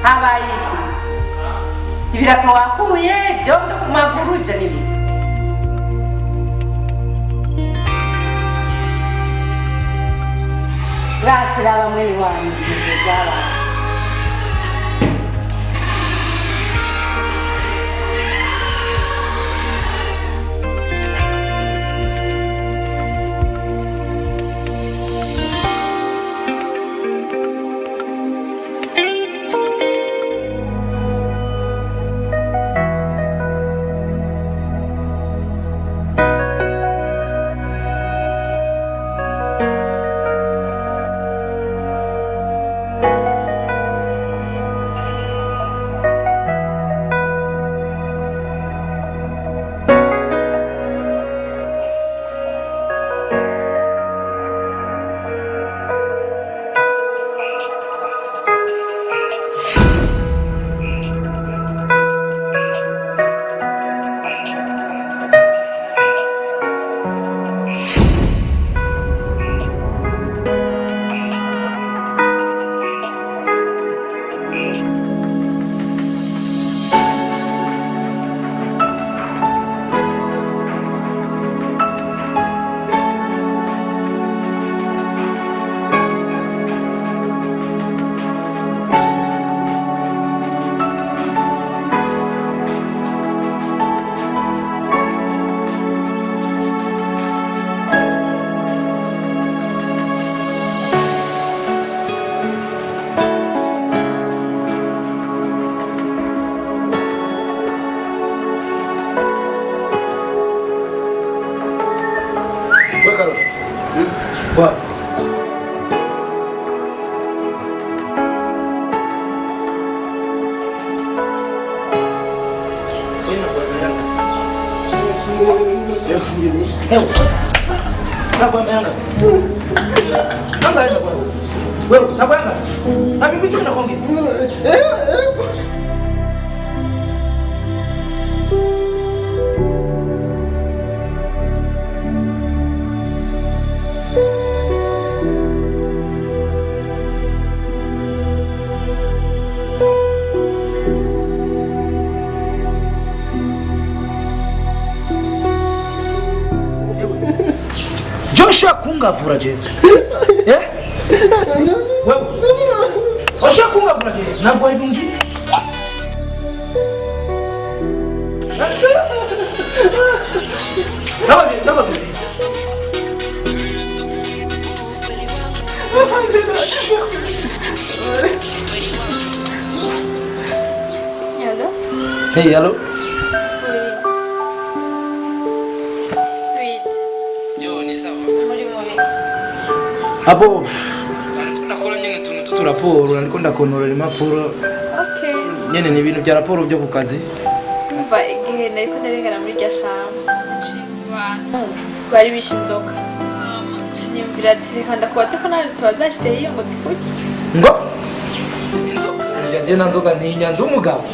habaye iki ibirato wakuye ibyondo ku maguru ibyo ni biki rasira bamwe iwanyu ibyo byabaye What? Joshua kungavura je. Eh? Wewe. Joshua kungavura je. Nabwo ibingi. Sawa. Hello? Hey, hello. Hapo nakora nyene tuntu tuturaporo ariko ndakonora impapuro. Okay. Nyene ni ibintu bya raporo byo ku kazi. Umva igihe nariko ndarengana muri rya shamba abantu bari bishe inzoka. Niyumvira ati reka ndakubaza ko nawe zitwazashyize hiyo ngo zikurye. Ngo inzoka yaje na nzoka ntinya ndumugabo.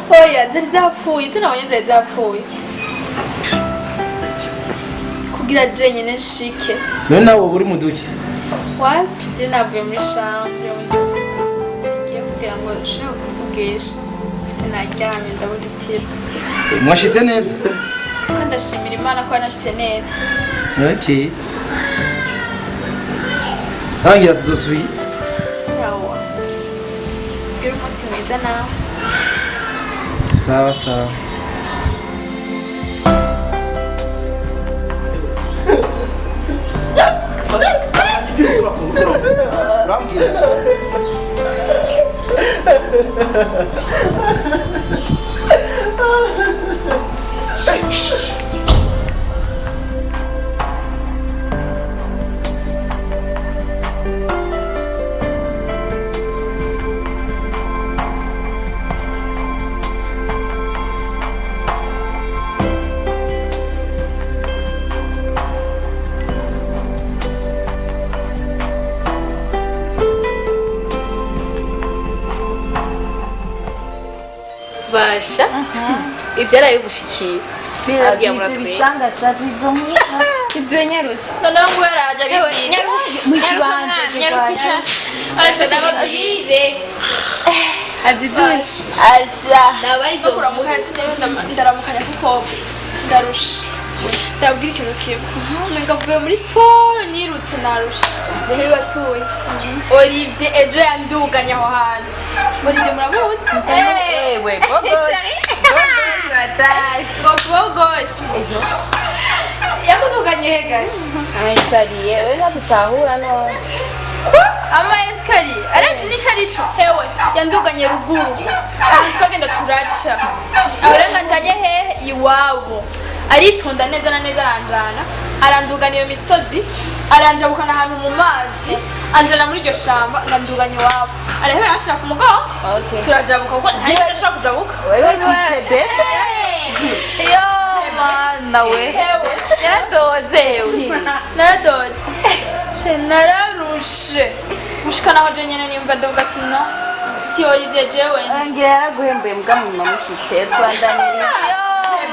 Oya zari zapfuye tunabonye zari zapfuye. Kugira je nyene nshike. None nawe uri muduki. Wapi je navuye muri shamba ngiye kugira ngo nshobore kuvugisha. Naryamye ndabudutira. Mwashitse neza? Ndashimira Imana ko nashitse neza. Okay. Sangira tuzosubiye. Sawa. Gira umunsi mwiza nawe. Sawa. Basha. Ivyaraye gushikira. Biragiye muratwe. Bisanga shatizo mwiza. Ibyo nyarutse. None ngo yaraje bigiye. Nyarukibanze. ndababwire azidushe asha nabayizo kuramuka sinero ndaramukanya kuko ndarusha ndabwira ikintu kimwe umenga mvuye muri siporo nirutse narusha jewe batuye Olivier ejo yanduganya aho hantu Olivier muramuzi ewe gogos yakuduganye he gashi ayitariye we ntabutahura none ama esikariye arazi nico arico hewe yanduganye ruguru twagenda turaca abarenga njanye hehe iwabo aritonda neza na neza aranjana arandugana iyo misozi aranjabukana ahantu mu mazi anjana muri iryo shamba ndanduganya iwabo arahera arashira ku mugongo turajabuka kuko ntari ashobora kujabuka wewe kitebe iyo mana we naradoze she nararushe gushikana aho je nyene nimva ndavuga ati no si Olivier jewe ngira yaraguhembeye mbwa mu mamushitse twandanira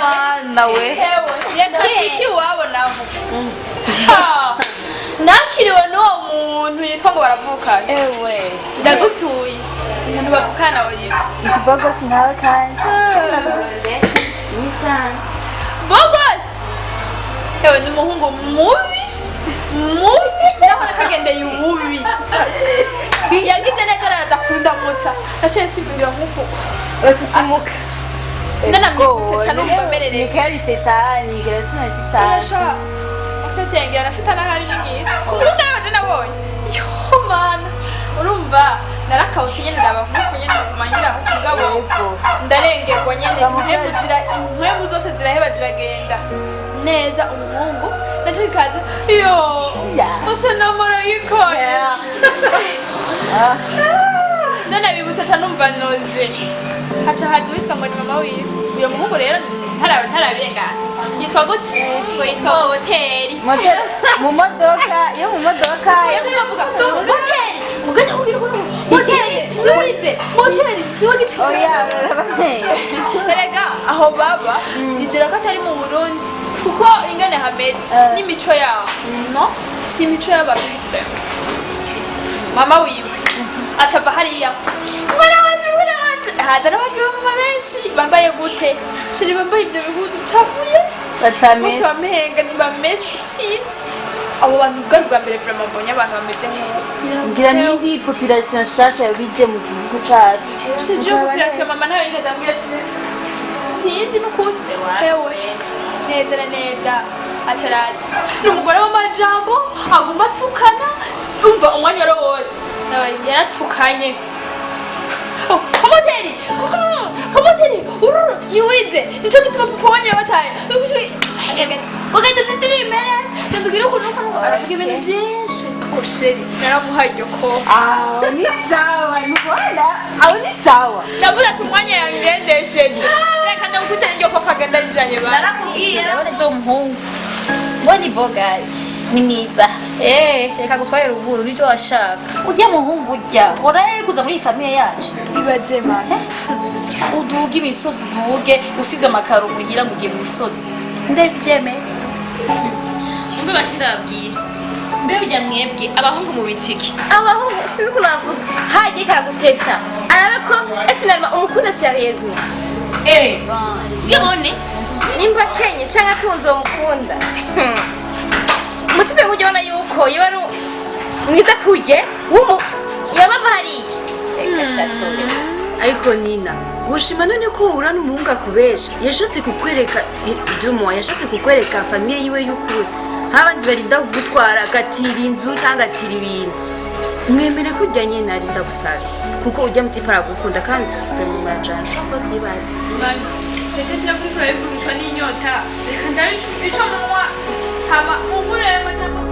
mana we yakashiki iwabo naho nakiriwe n'uwo muntu yitwa ngo baravukana ewe ndagutuye umuntu bavukana Olivier ikibogo sinawe kandi nisanze bogos ewe ni umuhungu mubi naho nakagendeye ububi yagize neza araza kundamutsa naciye nsimbira nk'uko basisimuka ndanamwibutse cyane umva amerereye nikari setani ngira sina kitani yasha afite yengera na shitana hari n'imyiza urunda yoje nabonye yo mana urumva narakawutse nyene ndabavuka nyene kumanyira kugabo ndarengerwa nyene impemu zose ziraheba ziragenda neza umuhungu naco bikaza yo usa n'amarayika none bibutsa cyane umva noze haca hazi witwa ngo ni mama wiwe uyo muhungu rero ntarabirengana yitwa gute ngo yitwa hoteli mu modoka iyo mu modoka yavuga hoteli mugaze kugira ukuntu hoteli yuritse hoteli yuritse oya urabane erega aho baba nizera ko atari mu Burundi kuko ingane hameze n'imico yaho no si imico y'abarundi mama wiwe acava hariya mwana wacu haza n'abandi bamama benshi bambaye gute sheri bambaye ibyo bihudu bicafuye bose bamenga ntibamese sinzi abo bantu bwari bwa mbere vraiment mbonye abantu bameze nk'ubu ngira n'indi population nshasha bije mu gihugu cacu sheri population mama ntayo yigeze ambwira sinzi n'ukuri hewe neza na neza acaraza ni umugore w'amajambo agomba atukana umva umwanya wari wose yaratukanye kamoteri niwize nico gituma papa wanje yabataye ugenda uzitiri imbere ndandubwira ukuntu aravuga ibintu vyinshi kusheri naramuhaye iryo kofa ni sawa nubona aho ni sawa ndavuga ati umwanya yangendesheje reka ndamukutera iryo kofa agenda arijanye basi narakubwira uretse umuhungu we ni bogari ni mwiza reka gutware ruguru nicyo washaka ujya muhungu ujya uraye kuza muri iyi famiye yacu ibaze mana uduge imisozi uduge usize amakaro muhira ngo ugiye mu misozi ndari kubyemeye umve bashi ndababwira mbe ujya mwebwe abahungu mu bitiki abahungu sinzi ukuntu bavuga hagiye karagutesta arabe ko finalima umukunda serieusement yone nimba kenye cyangwa atunze uwo mukunda umutima nk'ujya ubona yuko yaba ari mwiza kurye yabava hariya reka shatore ariko Nina woshima none ko uhura n'umuhungu akubesha yashatse kukwereka yashatse kukwereka famiye yiwe y'ukuri nk'abandi barinda kugutwara agatira inzu cyangwa agatira ibintu mwemere ko ujya nyine arinda gusaza kuko ujya mutipa aragukunda kandi mu murajana ushobora ko byibaze leta kuri turabivugishwa n'inyota reka ndabisha ico munwa hama muguremo cyangwa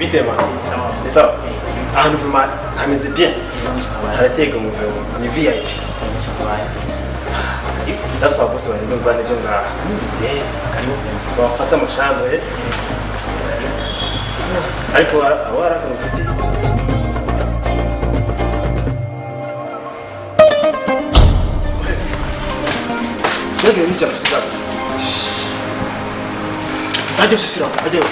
bite man ni sawa ahantu vuma hameze bien haratega umugabo ni VIP ndabasaba bose bari ndozane je ngaha karibu bafata amashanyarazi ariko abo arakana ufite Nagire ni cyane usigaza Adiós, Cicero. Adiós.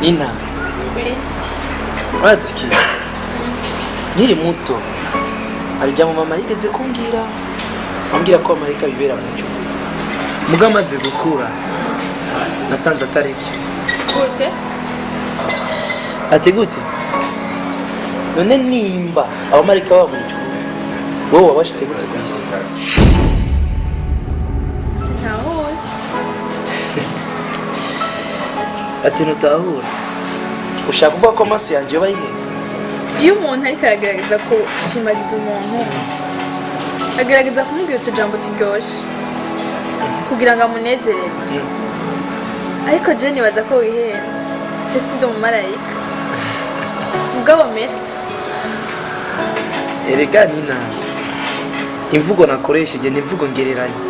Nina, uratiki nkiri muto harya mu mama yigeze kumbwira ambwira ko amarika bibera mu cyo muga amaze gukura nasanze atari byo gute ati gute none nimba abamarika baba mu cyo wowe wabashitse gute ku isi sinahura ati nutahura ushaka kuvuga ko amaso yanjye yoba yihenze iyo umuntu ariko aragerageza kushimagiriza umuntu agerageza kumubwira utujambo turyoshye kugira ngo amunezereze ariko je nibaza ko wihenze je sindi umumarayika mugabo merci erega Nina imvugo nakoresheje ni imvugo ngereranya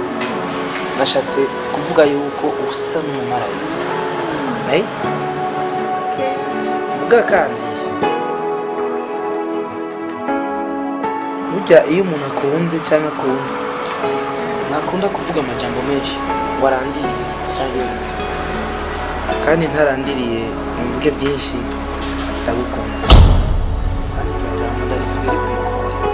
nashatse kuvuga yuko usa n'umumarayika muga kandi burya iyo umuntu akunze cyangwa akunzwe ntakunda kuvuga amajambo menshi warandiriye cyangwa ibindi kandi ntarandiriye mvuge byinshi ndagukunda kandi iryo jambo ndarivuze rivuye ku mutima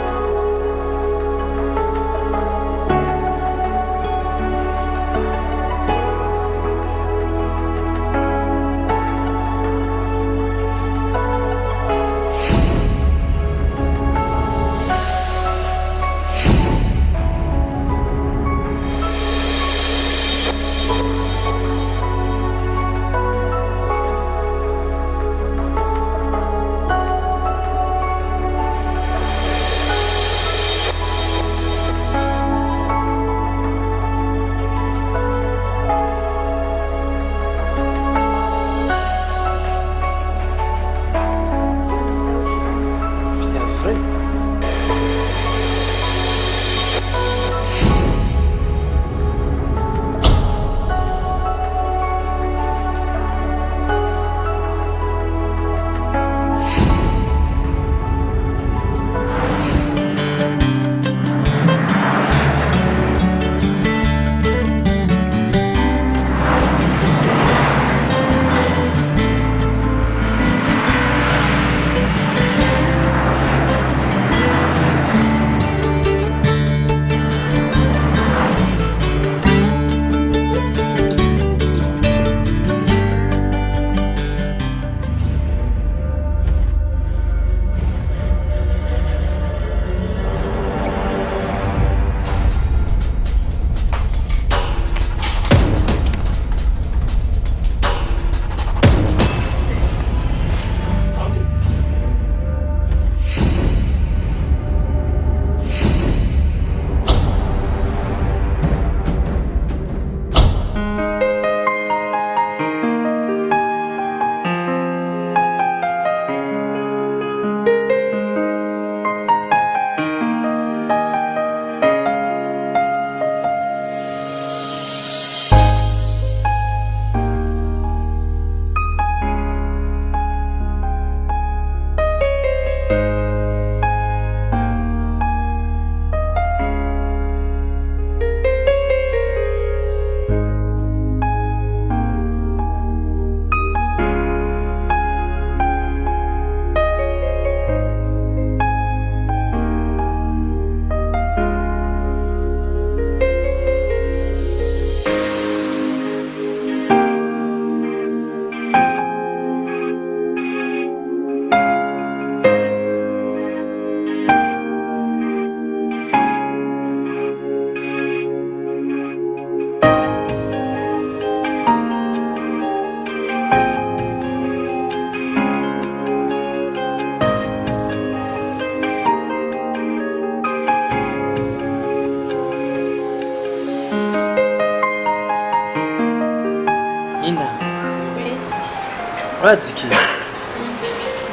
urazi iki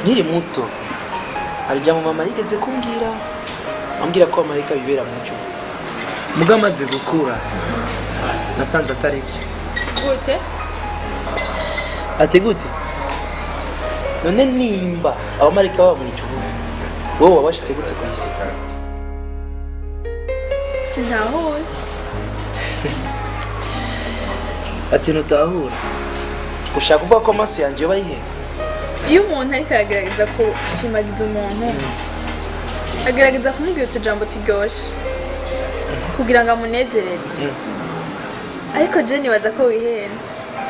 nkiri muto hari ijambo mama yigeze kumbwira ambwira ko amarayika bibera mu cyo muga amaze gukura nasanze atari byo gute ati gute none nimba abamarayika baba mu ijuru wowe wabashitse gute ku isi sinahura ati nutahura ushaka kuvuga ko amaso yanjye yoba yihenze iyo umuntu ariko aragerageza gushimagiza umuntu agerageza kumubwira utujambo turyoshye kugira ngo amunezereze ariko je nibaza ko wihenze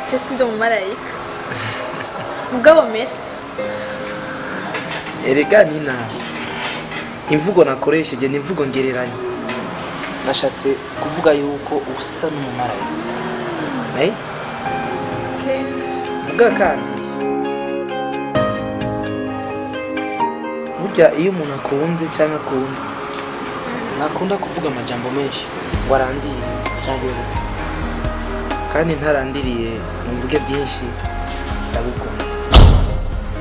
je sindi umumarayika mugabo merci erega nina imvugo nakoresheje ni imvugo ngereranya nashatse kuvuga yuko usa n'umumarayika muga kandi burya iyo umuntu akunze cyangwa akunda ntakunda kuvuga amajambo menshi ngo arandire cyangwa gute kandi ntarandiriye mvuge byinshi ndagukunda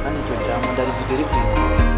kandi iryo jambo ndarivuze rivuye ku mutima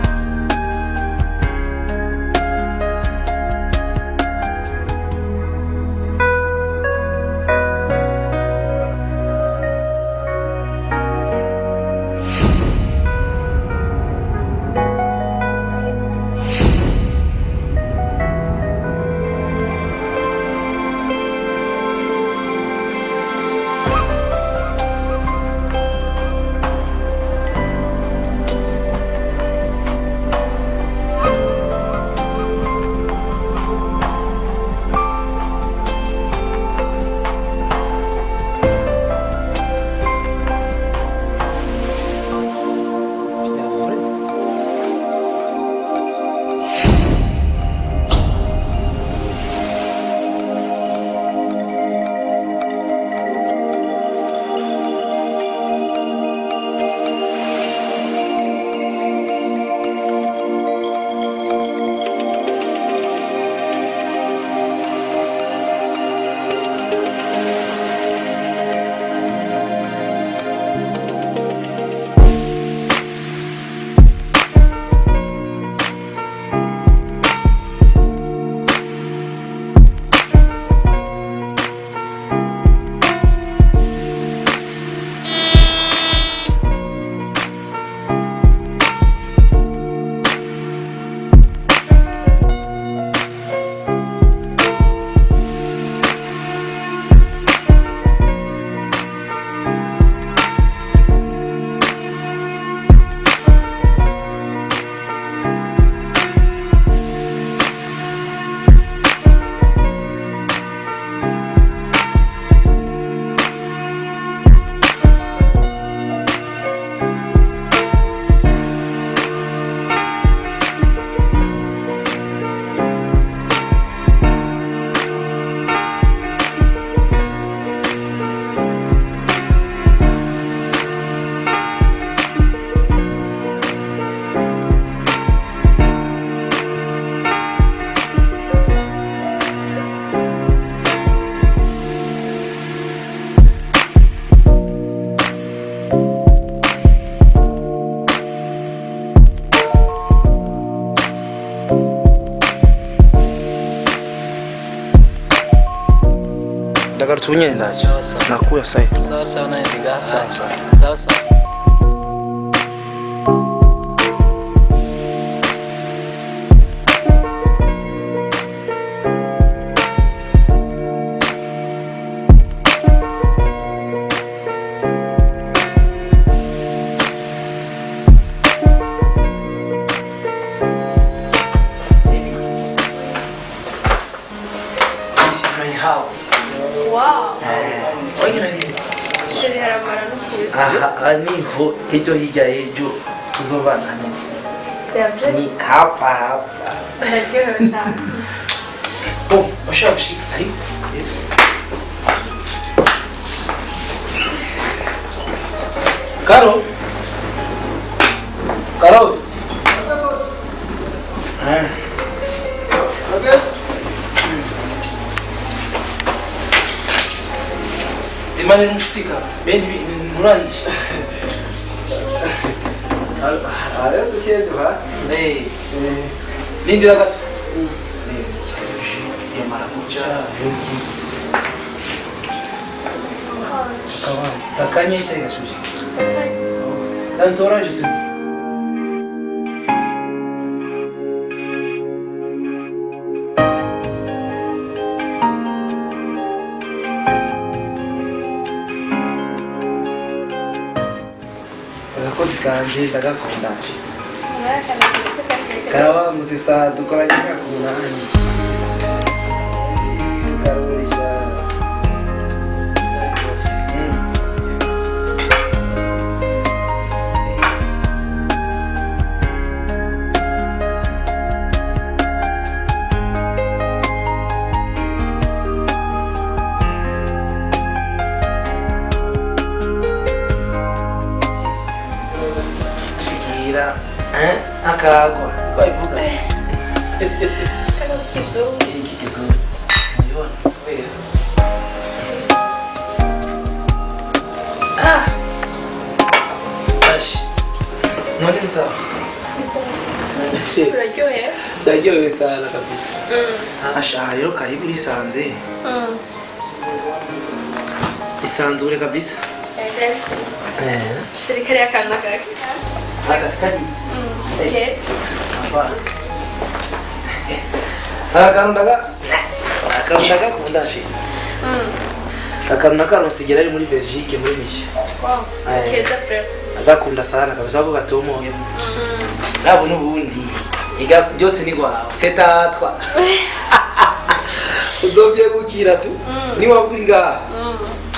ndagarutse ubunyene ndaje nakuya sayi sawa naendelea sawa This is my house. wow Organize. sheri haramara n'ukuri Aha niho ejo hirya ejo tuzobana yabyo ni hapa ndaryohewe cyane oh ushaka gushika ari Karo Imani n'umushika bene nturahisha Hariho dukeya duha. Lindira gato. Marakuja. Kakanye icyayi gashyushye. Zantora juste. Agakozi kanje ndagakunda. Karaba muzisa dukoranye kakunani. Karurisha. Akagwa ko ivuga iki kizungu muyibona wewe ashi none sawa uraryohewe sana kabisa asha rero karibu risanze isanzure kabisa shirikari yakana kake kari akarundaga kundaje akarunda karonsigera ari muri Belgique muri mission agakunda sana kabisa ko gatomoye nabo nubundi iga byose ni gwawe setatwa uzobye gukira tu ni waburi nga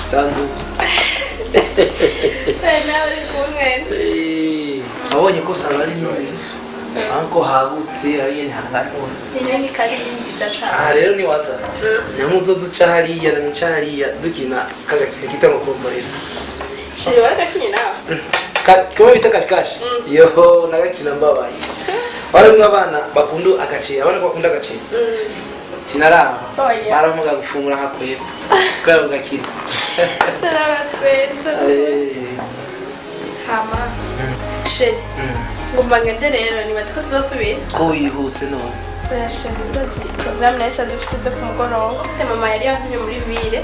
sanzu nawe kumwenzi abonye ko saba ari nyinshi anko hagutse ari hangano ni kari nziza cyane rero ni waza nyamuzozo cariya na cariya dukina kagakina kitamo komborera shiri wagakina nawe kama bita kashikashi yo nagakina mbabaye barimwe abana bakundu agaciye abana bakunda agaciye sinaraba baramuga gufungura hakwera kwa gakina sarabatwenza hama sheri ngomba ngende rero nibaze ko tuzosubira ko wihuse none porogaramu nayo isanzwe ifite ku mugoroba ufite mama yari yantumye muri bire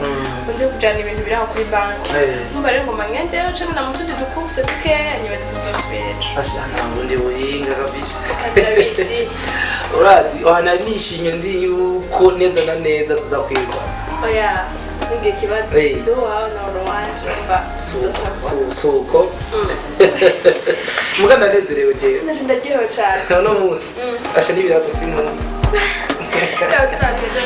unze kujyana ibintu biri aho kuri banki mumva rero ngomba ngende ucana na mutundi dukubuse dukeya nibaze ko tuzosubira ejo ntabwo ndi buhinga kabisa ndabizi urazi nari nishimye ndi yuko neza na neza tuza kwirwa oya nige kibazo ndo wawe na uruwanje umva suko muga ndanezerewe jewe ndagiyeho cyane no munsi asha n'ibirago sinkuru yawe turageze